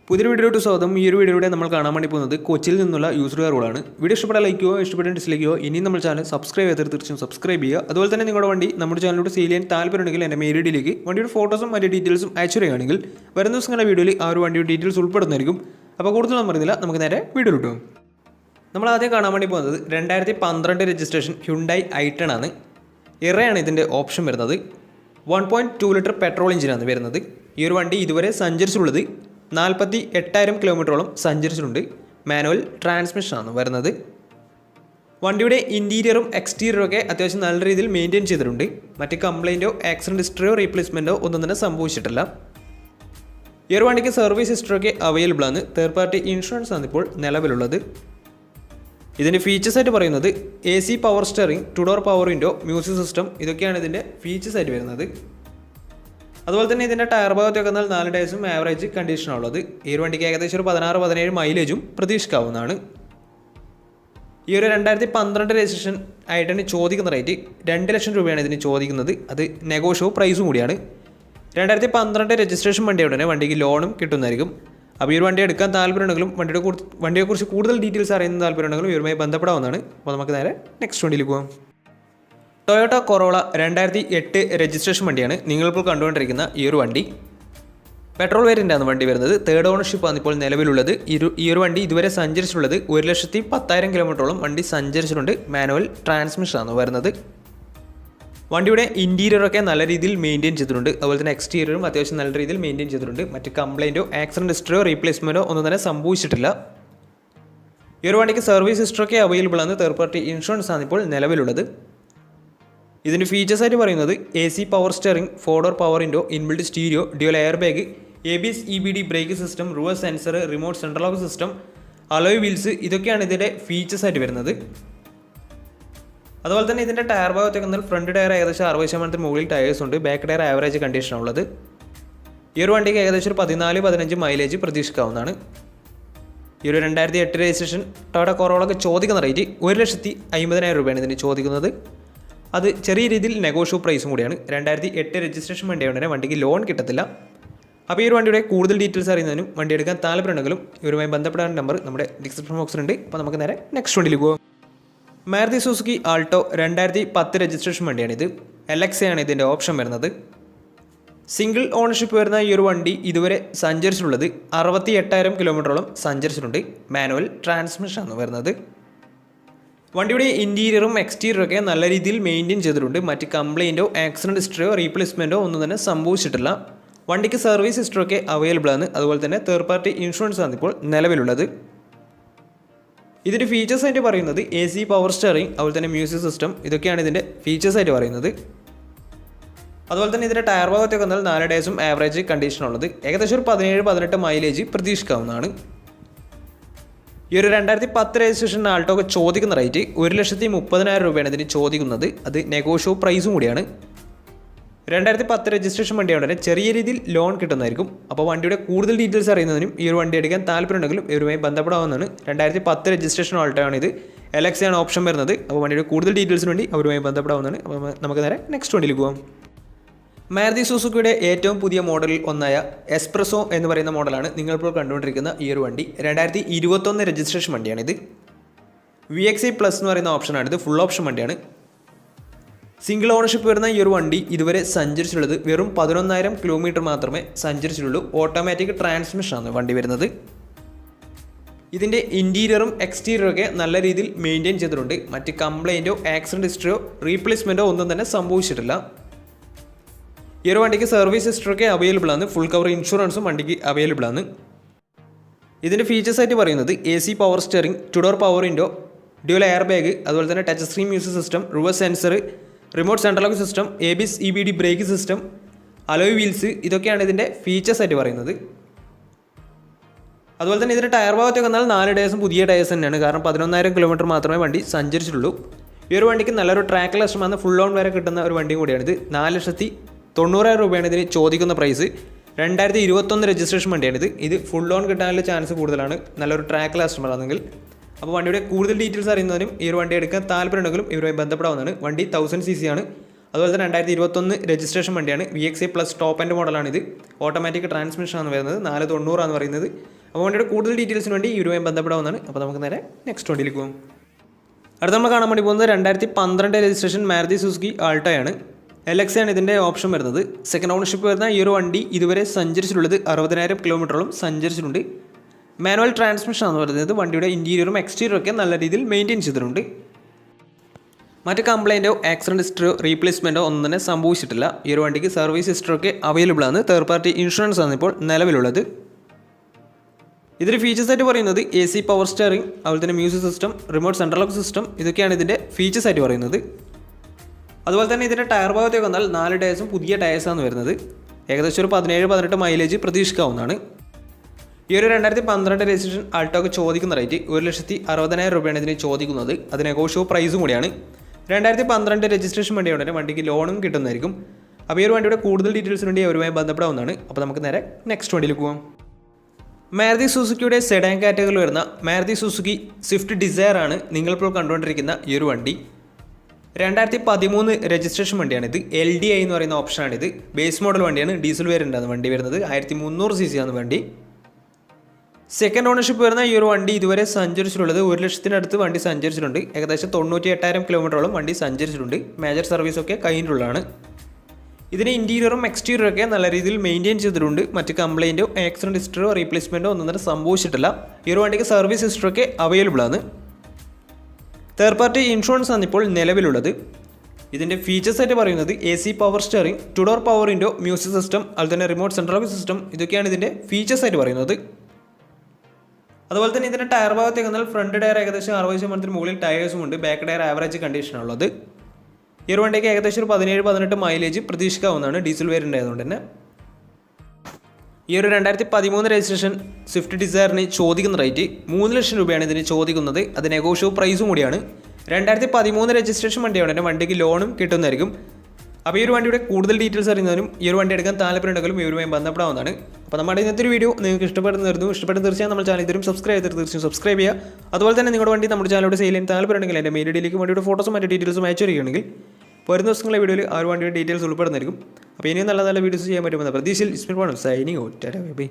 പുതിയൊരു വീഡിയോയിലോട്ട് സ്വാഗതം. ഈ ഒരു വീഡിയോയിലൂടെ നമ്മൾ കാണാൻ വേണ്ടി പോകുന്നത് കൊച്ചിയിൽ നിന്നുള്ള യൂസർ റോളാണ്. വീഡിയോ ഇഷ്ടപ്പെട്ടാൽ ലൈക്കോ, ഇഷ്ടപ്പെട്ടാൽ ഡിസ്ലൈക്കോ. ഇനിയും നമ്മൾ ചാനൽ സബ്സ്ക്രൈബ് ചെയ്ത് തീർച്ചയായും സബ്സ്ക്രൈബ് ചെയ്യുക. അതുപോലെ തന്നെ നിങ്ങളുടെ വണ്ടി നമ്മുടെ ചാനലിലൂടെ സെയിൽ ചെയ്യാൻ താല്പര്യമുണ്ടെങ്കിൽ എൻ്റെ മെയിൽ ഐഡിയിലേക്ക് വണ്ടിയുടെ ഫോട്ടോസും മറ്റു ഡീറ്റെയിൽസും അയച്ചു തരികയാണെങ്കിൽ വരുന്ന ദിവസങ്ങളുടെ വീഡിയോയിൽ ആ ഒരു വണ്ടിയുടെ ഡീറ്റെയിൽസ് ഉൾപ്പെടുന്നതായിരിക്കും. അപ്പോൾ കൂടുതൽ നമ്മൾ പറയുന്നില്ല, നമുക്ക് നേരെ വീഡിയോ കിട്ടും. നമ്മൾ ആദ്യം കാണാൻ വേണ്ടി പോകുന്നത് 2012 രജിസ്ട്രേഷൻ ഹ്യുണ്ടായി i10 ആണ്. ഇറയാണ് ഇതിൻ്റെ ഓപ്ഷൻ വരുന്നത്. 1.2 ലിറ്റർ പെട്രോൾ എഞ്ചിനാണ് വരുന്നത്. ഈ ഒരു വണ്ടി ഇതുവരെ സഞ്ചരിച്ചിട്ടുള്ളത് 48,000 കിലോമീറ്ററോളം സഞ്ചരിച്ചിട്ടുണ്ട്. മാനുവൽ ട്രാൻസ്മിഷനാണ് വരുന്നത്. വണ്ടിയുടെ ഇൻറ്റീരിയറും എക്സ്റ്റീരിയറും ഒക്കെ അത്യാവശ്യം നല്ല രീതിയിൽ മെയിൻറ്റെയിൻ ചെയ്തിട്ടുണ്ട്. മറ്റ് കംപ്ലൈൻറ്റോ ആക്സിഡൻറ്റ് ഹിസ്റ്ററിയോ റീപ്ലേസ്മെൻറ്റോ ഒന്നും തന്നെ സംഭവിച്ചിട്ടില്ല. ഈ ഒരു വണ്ടിക്ക് സർവീസ് ഹിസ്റ്ററിയൊക്കെ അവൈലബിൾ ആണ്. തേർഡ് പാർട്ടി ഇൻഷുറൻസ് ആണ് ഇപ്പോൾ നിലവിലുള്ളത്. ഇതിൻ്റെ ഫീച്ചേഴ്സായിട്ട് പറയുന്നത് AC power steering, 2 door power window, music system, ഇതൊക്കെയാണ് ഇതിൻ്റെ ഫീച്ചേഴ്സായിട്ട് വരുന്നത്. അതുപോലെ തന്നെ ഇതിൻ്റെ ടയർ ഭാഗത്തൊക്കെ എന്നാൽ 4 ടയേഴ്സും ആവറേജ് കണ്ടീഷനുള്ളത്. ഈ ഒരു വണ്ടിക്ക് ഏകദേശം ഒരു 16-17 മൈലേജും പ്രതീക്ഷിക്കാവുന്നതാണ്. ഈ ഒരു 2012 രജിസ്ട്രേഷൻ i10 ചോദിക്കുന്ന റേറ്റ് 2 ലക്ഷം രൂപയാണ് ഇതിന് ചോദിക്കുന്നത്. അത് നെഗോഷ്യബിൾ പ്രൈസും കൂടിയാണ്. 2012 രജിസ്ട്രേഷൻ വണ്ടിയോടെ തന്നെ വണ്ടിക്ക് ലോണും കിട്ടുന്നതായിരിക്കും. അപ്പോൾ ഈ ഒരു വണ്ടി എടുക്കാൻ താല്പര്യമുണ്ടെങ്കിലും വണ്ടിയെക്കുറിച്ച് കൂടുതൽ ഡീറ്റെയിൽസ് അറിയുന്ന താല്പര്യമുണ്ടെങ്കിലും ഇവരുമായി ബന്ധപ്പെടാവുന്നതാണ്. അപ്പോൾ നമുക്ക് നേരെ നെക്സ്റ്റ് വണ്ടിയിൽ പോകാം. ടൊയോട്ട കൊറോള 2008 രജിസ്ട്രേഷൻ വണ്ടിയാണ് നിങ്ങളിപ്പോൾ കണ്ടുകൊണ്ടിരിക്കുന്ന ഈ ഒരു വണ്ടി. പെട്രോൾ വേരിയൻ്റാണ് വണ്ടി വരുന്നത്. തേർഡ് ഓണർഷിപ്പാണ് ഇപ്പോൾ നിലവിലുള്ളത്. ഈ ഒരു വണ്ടി ഇതുവരെ സഞ്ചരിച്ചിട്ടുള്ളത് 1,10,000 കിലോമീറ്ററോളം വണ്ടി സഞ്ചരിച്ചിട്ടുണ്ട്. മാനുവൽ ട്രാൻസ്മിഷനാണ് വരുന്നത്. വണ്ടിയുടെ ഇൻറ്റീരിയറൊക്കെ നല്ല രീതിയിൽ മെയിൻറ്റെയിൻ ചെയ്തിട്ടുണ്ട്. അതുപോലെ തന്നെ എക്സ്റ്റീരിയറും അത്യാവശ്യം നല്ല രീതിയിൽ മെയിൻറ്റെയിൻ ചെയ്തിട്ടുണ്ട്. മറ്റ് കംപ്ലൈൻറ്റോ ആക്സിഡൻറ്റ് ഹിസ്റ്ററിയോ റീപ്ലേസ്മെൻറ്റോ ഒന്നും തന്നെ സംഭവിച്ചിട്ടില്ല. ഈ ഒരു വണ്ടിക്ക് സർവീസ് ഹിസ്റ്ററൊക്കെ അവൈലബിൾ ആണ്. തേർഡ് പാർട്ടി ഇൻഷുറൻസ് ആണ് ഇപ്പോൾ നിലവിലുള്ളത്. ഇതിൻ്റെ ഫീച്ചേഴ്സായിട്ട് പറയുന്നത് AC power steering, 4 door power window, inbuilt stereo, dual air bag, ABS EBD brake system, reverse sensor, remote central lock system, alloy wheels, ഇതൊക്കെയാണ് ഇതിൻ്റെ ഫീച്ചേഴ്സായിട്ട് വരുന്നത്. അതുപോലെ തന്നെ ഇതിൻ്റെ ടയർ ഭാഗത്തൊക്കെ എന്നാൽ ഫ്രണ്ട് ടയർ ഏകദേശം 60% മുകളിൽ ടയേഴ്സ് ഉണ്ട്. ബാക്ക് ടയർ ആവറേജ് കണ്ടീഷനുള്ളത്. ഈ ഒരു വണ്ടിക്ക് ഏകദേശം ഒരു 14-15 മൈലേജ് പ്രതീക്ഷിക്കാവുന്നതാണ്. ഈ ഒരു 2008 രജിസ്ട്രേഷൻ ടൊയോട്ട കൊറോളക്ക് ചോദിക്കുന്ന റേറ്റ് 1,50,000 രൂപയാണ് ഇതിന് ചോദിക്കുന്നത്. അത് ചെറിയ രീതിയിൽ നെഗോഷ്യബിൾ പ്രൈസും കൂടിയാണ്. 2008 രജിസ്ട്രേഷൻ വണ്ടിയായതുകൊണ്ട് തന്നെ വണ്ടിക്ക് ലോൺ കിട്ടത്തില്ല. അപ്പോൾ ഈ ഒരു വണ്ടിയുടെ കൂടുതൽ ഡീറ്റെയിൽസ് അറിയുന്നതിനും വണ്ടി എടുക്കാൻ താല്പര്യമുണ്ടെങ്കിലും ഇവരുമായി ബന്ധപ്പെടാൻ നമ്പർ നമ്മുടെ ഡിസ്ക്രിപ്ഷൻ ബോക്സിലുണ്ട്. അപ്പോൾ നമുക്ക് നേരെ നെക്സ്റ്റ് വണ്ടിയിൽ പോകാം. മാരുതി സുസുക്കി ആൾട്ടോ 2010 രജിസ്ട്രേഷൻ വണ്ടിയാണിത്. LX ആണ് ഇതിൻ്റെ ഓപ്ഷൻ വരുന്നത്. സിംഗിൾ ഓണർഷിപ്പ് വരുന്ന ഈ ഒരു വണ്ടി ഇതുവരെ സഞ്ചരിച്ചിട്ടുള്ളത് 68,000 കിലോമീറ്ററോളം സഞ്ചരിച്ചിട്ടുണ്ട്. മാനുവൽ ട്രാൻസ്മിഷനാണ് വരുന്നത്. വണ്ടിയുടെ ഇൻറ്റീരിയറും എക്സ്റ്റീരിയറും ഒക്കെ നല്ല രീതിയിൽ മെയിൻറ്റെയിൻ ചെയ്തിട്ടുണ്ട്. മറ്റ് കംപ്ലൈൻറ്റോ ആക്സിഡൻറ്റ് ഹിസ്റ്ററിയോ റീപ്ലേസ്മെൻറ്റോ ഒന്നും തന്നെ സംഭവിച്ചിട്ടില്ല. വണ്ടിക്ക് സർവീസ് ഹിസ്റ്ററൊക്കെ അവൈലബിൾ ആണ്. അതുപോലെ തന്നെ തേർഡ് പാർട്ടി ഇൻഷുറൻസ് ആണ് ഇപ്പോൾ നിലവിലുള്ളത്. ഇതിൻ്റെ ഫീച്ചേഴ്സായിട്ട് പറയുന്നത് AC പവർ സ്റ്റിയറിംഗ്, അതുപോലെ തന്നെ മ്യൂസിക് സിസ്റ്റം, ഇതൊക്കെയാണ് ഇതിൻ്റെ ഫീച്ചേഴ്സായിട്ട് പറയുന്നത്. അതുപോലെ തന്നെ ഇതിൻ്റെ ടയർ ഭാഗത്തൊക്കെ വന്നാൽ 4 ടയേഴ്സും ആവറേജ് കണ്ടീഷനുള്ളത്. ഏകദേശം ഒരു 17-18 മൈലേജ് പ്രതീക്ഷിക്കാവുന്നതാണ്. ഈ ഒരു 2010 രജിസ്ട്രേഷൻ ആൾട്ടോക്ക് ചോദിക്കുന്ന റേറ്റ് 1,30,000 രൂപയാണ് ഇതിന് ചോദിക്കുന്നത്. അത് നെഗോഷ്യബിൾ പ്രൈസും കൂടിയാണ്. 2010 രജിസ്ട്രേഷൻ വണ്ടിയായതുകൊണ്ട് തന്നെ ചെറിയ രീതിയിൽ ലോൺ കിട്ടുന്നതായിരിക്കും. അപ്പോൾ വണ്ടിയുടെ കൂടുതൽ ഡീറ്റെയിൽസ് അറിയുന്നതിനും ഈ ഒരു വണ്ടി എടുക്കാൻ താല്പര്യമുണ്ടെങ്കിലും ഇവരുമായി ബന്ധപ്പെടാവുന്നതാണ്. 2010 രജിസ്ട്രേഷൻ ആൾട്ടോ ആണ് ഇത്. LX ആണ് ഓപ്ഷൻ വരുന്നത്. അപ്പോൾ വണ്ടിയുടെ കൂടുതൽ ഡീറ്റെയിൽസിന് വേണ്ടി അവരുമായി ബന്ധപ്പെടാവുന്നതാണ്. അപ്പോൾ നമുക്ക് നേരെ നെക്സ്റ്റ് വണ്ടിയിൽ പോകാം. മാരുതി സുസുക്കിയുടെ ഏറ്റവും പുതിയ മോഡലിൽ ഒന്നായ എസ്പ്രസോ എന്ന് പറയുന്ന മോഡലാണ് നിങ്ങളിപ്പോൾ കണ്ടുകൊണ്ടിരിക്കുന്ന ഈ ഒരു വണ്ടി. 2021 രജിസ്ട്രേഷൻ വണ്ടിയാണിത്. VXi പ്ലസ് എന്ന് പറയുന്ന ഓപ്ഷനാണിത്. ഫുൾ ഓപ്ഷൻ വണ്ടിയാണ്. സിംഗിൾ ഓണർഷിപ്പ് വരുന്ന ഈ ഒരു വണ്ടി ഇതുവരെ സഞ്ചരിച്ചിട്ടുള്ളത് വെറും 11,000 കിലോമീറ്റർ മാത്രമേ സഞ്ചരിച്ചിട്ടുള്ളൂ. ഓട്ടോമാറ്റിക് ട്രാൻസ്മിഷനാണ് വണ്ടി വരുന്നത്. ഇതിൻ്റെ ഇൻറ്റീരിയറും എക്സ്റ്റീരിയറും ഒക്കെ നല്ല രീതിയിൽ മെയിൻറ്റെയിൻ ചെയ്തിട്ടുണ്ട്. മറ്റ് കംപ്ലൈൻറ്റോ ആക്സിഡൻറ്റ് ഹിസ്റ്ററിയോ റീപ്ലേസ്മെൻറ്റോ ഒന്നും തന്നെ സംഭവിച്ചിട്ടില്ല. ഈ ഒരു വണ്ടിക്ക് സർവീസ് ഹിസ്റ്ററൊക്കെ അവൈലബിൾ ആണ്. ഫുൾ കവർ ഇൻഷുറൻസും വണ്ടിക്ക് അവൈലബിൾ ആണ്. ഇതിൻ്റെ ഫീച്ചേഴ്സായിട്ട് പറയുന്നത് AC power steering, 2 door power window, dual air bag, അതുപോലെ തന്നെ touch screen music system, reverse sensor, remote central lock system, ABS EBD brake system, alloy wheels, ഇതൊക്കെയാണ് ഇതിൻ്റെ ഫീച്ചേഴ്സായിട്ട് പറയുന്നത്. അതുപോലെ തന്നെ ഇതിൻ്റെ ടയർ ഭാഗത്തൊക്കെ വന്നാൽ 4 ടയേഴ്സും പുതിയ ടയേഴ്സ് തന്നെയാണ്. കാരണം 11,000 കിലോമീറ്റർ മാത്രമേ വണ്ടി സഞ്ചരിച്ചിട്ടുള്ളൂ. ഈ ഒരു വണ്ടിക്ക് നല്ലൊരു ട്രാക്ക് ലക്ഷമാണ്. ഫുൾ ഓൺ വരെ കിട്ടുന്ന ഒരു വണ്ടിയും കൂടിയാണിത്. 4,90,000 രൂപയാണ് ഇതിന് ചോദിക്കുന്ന പ്രൈസ്. 2021 രജിസ്ട്രേഷൻ വണ്ടിയാണിത്. ഇത് ഫുൾ ഓൺ കിട്ടാനുള്ള ചാൻസ് കൂടുതലാണ് നല്ലൊരു ട്രാക്ക് കസ്റ്റമർ ആണെങ്കിൽ. അപ്പോൾ വണ്ടിയുടെ കൂടുതൽ ഡീറ്റെയിൽസ് അറിയുന്നതിനും ഈ ഒരു വണ്ടി എടുക്കാൻ താല്പര്യമുണ്ടെങ്കിലും ഇവരുമായി ബന്ധപ്പെടാവുന്നതാണ്. വണ്ടി 1000cc ആണ്. അതുപോലെ തന്നെ 2021 രജിസ്ട്രേഷൻ വണ്ടിയാണ്. VXI പ്ലസ് ടോപ്പ് എൻഡ് മോഡലാണിത്. ഓട്ടോമാറ്റിക് ട്രാൻസ്മിഷനാണ് വരുന്നത്. 490 പറയുന്നത്. അപ്പോൾ വണ്ടിയുടെ കൂടുതൽ ഡീറ്റെയിൽസിന് വേണ്ടി ഇവരുമായി ബന്ധപ്പെടാവുന്നതാണ്. അപ്പോൾ നമുക്ക് നേരെ നെക്സ്റ്റ് വണ്ടിയിലേക്ക് പോകും. അടുത്ത നമ്മൾ കാണാൻ വേണ്ടി പോകുന്നത് 2012 രജിസ്ട്രേഷൻ മാരുതി സുസുക്കി ആൾട്ടോയാണ്. LX ആണ് ഇതിൻ്റെ ഓപ്ഷൻ വരുന്നത്. സെക്കൻഡ് ഓണർഷിപ്പ് വരുന്ന ഈ ഒരു വണ്ടി ഇതുവരെ സഞ്ചരിച്ചിട്ടുള്ളത് 60,000 കിലോമീറ്ററോളം സഞ്ചരിച്ചിട്ടുണ്ട്. മാനുവൽ ട്രാൻസ്മിഷൻ ആണ് പറയുന്നത്. വണ്ടിയുടെ ഇൻറ്റീരിയറും എക്സ്റ്റീരിയറും ഒക്കെ നല്ല രീതിയിൽ മെയിൻറ്റെയിൻ ചെയ്തിട്ടുണ്ട്. മറ്റ് കംപ്ലൈൻറ്റോ ആക്സിഡൻറ്റ് ഹിസ്റ്ററിയോ റീപ്ലേസ്മെൻറ്റോ ഒന്നും തന്നെ സംഭവിച്ചിട്ടില്ല. ഈ ഒരു വണ്ടിക്ക് സർവീസ് ഹിസ്റ്ററി ഒക്കെ അവൈലബിൾ ആണ്. തേർഡ് പാർട്ടി ഇൻഷുറൻസ് ആണ് ഇപ്പോൾ നിലവിലുള്ളത്. ഇതിൻ്റെ ഫീച്ചേഴ്സ് ആയിട്ട് പറയുന്നത് AC പവർ സ്റ്റിയറിംഗ്, അതുപോലെ തന്നെ music system, remote central lock system, ഇതൊക്കെയാണ് ഇതിൻ്റെ ഫീച്ചേഴ്സ് ആയിട്ട് പറയുന്നത്. അതുപോലെ തന്നെ ഇതിൻ്റെ ടയർ ഭാഗത്തേക്ക് വന്നാൽ 4 ടയേഴ്സും പുതിയ ടയേഴ്സാണ് വരുന്നത്. ഏകദേശം ഒരു 17-18 മൈലേജ് പ്രതീക്ഷിക്കാവുന്നതാണ്. ഈ ഒരു 2012 രജിസ്ട്രേഷൻ ആൾട്ടോക്ക് ചോദിക്കുന്ന റേറ്റ് 1,60,000 രൂപയാണ് ഇതിന് ചോദിക്കുന്നത്. അത് നെഗോഷ്യബിൾ പ്രൈസും കൂടിയാണ്. 2012 രജിസ്ട്രേഷൻ വണ്ടിയോടെ വണ്ടിക്ക് ലോണും കിട്ടുന്നതായിരിക്കും. അപ്പോൾ ഈ ഒരു വണ്ടിയുടെ കൂടുതൽ ഡീറ്റെയിൽസിന് വേണ്ടി അവരുമായി ബന്ധപ്പെടാവുന്നതാണ്. അപ്പോൾ നമുക്ക് നേരെ നെക്സ്റ്റ് വണ്ടിയിൽ പോകാം. മാരുതി സുസുക്കിയുടെ സെഡാൻ കാറ്റഗറിയിൽ വരുന്ന മാരുതി സുസുക്കി സ്വിഫ്റ്റ് ഡിസയർ ആണ് നിങ്ങളിപ്പോൾ കണ്ടുകൊണ്ടിരിക്കുന്ന ഈ ഒരു വണ്ടി. 2013 രജിസ്ട്രേഷൻ വണ്ടിയാണിത്. LDI എന്ന് പറയുന്ന ഓപ്ഷനാണിത്. ബേസ് മോഡൽ വണ്ടിയാണ്. ഡീസൽ വേരിയൻ്റാണ് വണ്ടി വരുന്നത്. 1300 cc ആണ് വണ്ടി. സെക്കൻഡ് ഓണർഷിപ്പ് വരുന്ന ഈ ഒരു വണ്ടി ഇതുവരെ സഞ്ചരിച്ചിട്ടുള്ളത് 1,00,000 വണ്ടി സഞ്ചരിച്ചിട്ടുണ്ട്. ഏകദേശം 98,000 കിലോമീറ്ററോളം വണ്ടി സഞ്ചരിച്ചിട്ടുണ്ട്. മേജർ സർവീസൊക്കെ കഴിഞ്ഞിട്ടുള്ളതാണ്. ഇതിന് ഇൻറ്റീരിയറും എക്സ്റ്റീരിയറും ഒക്കെ നല്ല രീതിയിൽ മെയിൻറ്റെയിൻ ചെയ്തിട്ടുണ്ട്. മറ്റ് കംപ്ലൈൻറ്റോ ആക്സിഡൻറ്റ് ഹിസ്റ്ററിയോ റീപ്ലേസ്മെൻറ്റോ ഒന്നും തന്നെ സംഭവിച്ചിട്ടില്ല. ഈ ഒരു വണ്ടിക്ക് സർവീസ് ഹിസ്റ്ററി ഒക്കെ അവൈലബിൾ ആണ്. തേർഡ് പാർട്ടി ഇൻഷുറൻസ് ആണ് ഇപ്പോൾ നിലവിലുള്ളത്. ഇതിൻ്റെ ഫീച്ചേഴ്സ് ആയിട്ട് പറയുന്നത് AC power steering, 2 door power window, music system, അതുപോലെ തന്നെ റിമോട്ട് സെൻട്രൽ ലോക്ക് സിസ്റ്റം, ഇതൊക്കെയാണ് ഇതിൻ്റെ ഫീച്ചേഴ്സ് ആയിട്ട് പറയുന്നത്. അതുപോലെ തന്നെ ഇതിൻ്റെ ടയർ ഭാഗത്തേക്ക് വന്നാൽ ഫ്രണ്ട് ടയർ ഏകദേശം 60% മുകളിൽ ടയേഴ്സും ഉണ്ട്. ബാക്ക് ടയർ ആവറേജ് കണ്ടീഷനാണുള്ളത്. ഈ ഒരു വണ്ടിക്ക് ഏകദേശം ഒരു 17-18 മൈലേജ് പ്രതീക്ഷിക്കാവുന്നതാണ്. ഡീസൽ വേരിയൻ്റ് ആയതുകൊണ്ട് തന്നെ. ഈ ഒരു 2013 രജിസ്ട്രേഷൻ സ്വിഫ്റ്റ് ഡിസയറിന് ചോദിക്കുന്ന റേറ്റ് 3,00,000 രൂപയാണ് ഇതിന് ചോദിക്കുന്നത്. അത് നെഗോഷ്യബിൾ പ്രൈസും കൂടിയാണ്. 2013 രജിസ്ട്രേഷൻ വണ്ടിയാണ് തന്നെ വണ്ടിക്ക് ലോണും കിട്ടുന്നതായിരിക്കും. അപ്പോൾ ഈ ഒരു വണ്ടിയുടെ കൂടുതൽ ഡീറ്റെയിൽസ് അറിയുന്നതിനും ഈ ഒരു വണ്ടി എടുക്കാൻ താല്പര്യമുണ്ടെങ്കിലും ഇവരുമായി ബന്ധപ്പെടാവുന്നതാണ്. അപ്പോൾ നമ്മുടെ ഇന്നത്തെ ഒരു വീഡിയോ നിങ്ങൾക്ക് ഇഷ്ടപ്പെടുന്നതായിരുന്നു. ഇഷ്ടപ്പെടുന്ന തീർച്ചയായും നമ്മുടെ ചാനൽ ഇതും സബ്സ്ക്രൈബ് ചെയ്തിട്ട് തീർച്ചയായും സബ്സ്ക്രൈബ് ചെയ്യുക. അതുപോലെ തന്നെ നിങ്ങളുടെ വണ്ടി നമ്മുടെ ചാനലോട് സെയിൽ ചെയ്യാൻ താല്പര്യമുണ്ടെങ്കിൽ എൻ്റെ മെയിൽ ഐഡിയിലേക്ക് വണ്ടിയുടെ ഫോട്ടോസും മറ്റു ഡീറ്റെയിൽസും അയച്ചു തരികയാണെങ്കിൽ വരുന്ന ദിവസങ്ങളെ വീഡിയോയിൽ ആ ഒരു വണ്ടിയുടെ ഡീറ്റെയിൽസ് ഉൾപ്പെടുന്നതായിരിക്കും. അപ്പോൾ ഇനിയും നല്ല നല്ല വീഡിയോസ് ചെയ്യാൻ പറ്റുമെന്ന പ്രതീക്ഷയിൽ ഇസ്മിൽ പോകണം. Signing out. ബൈ.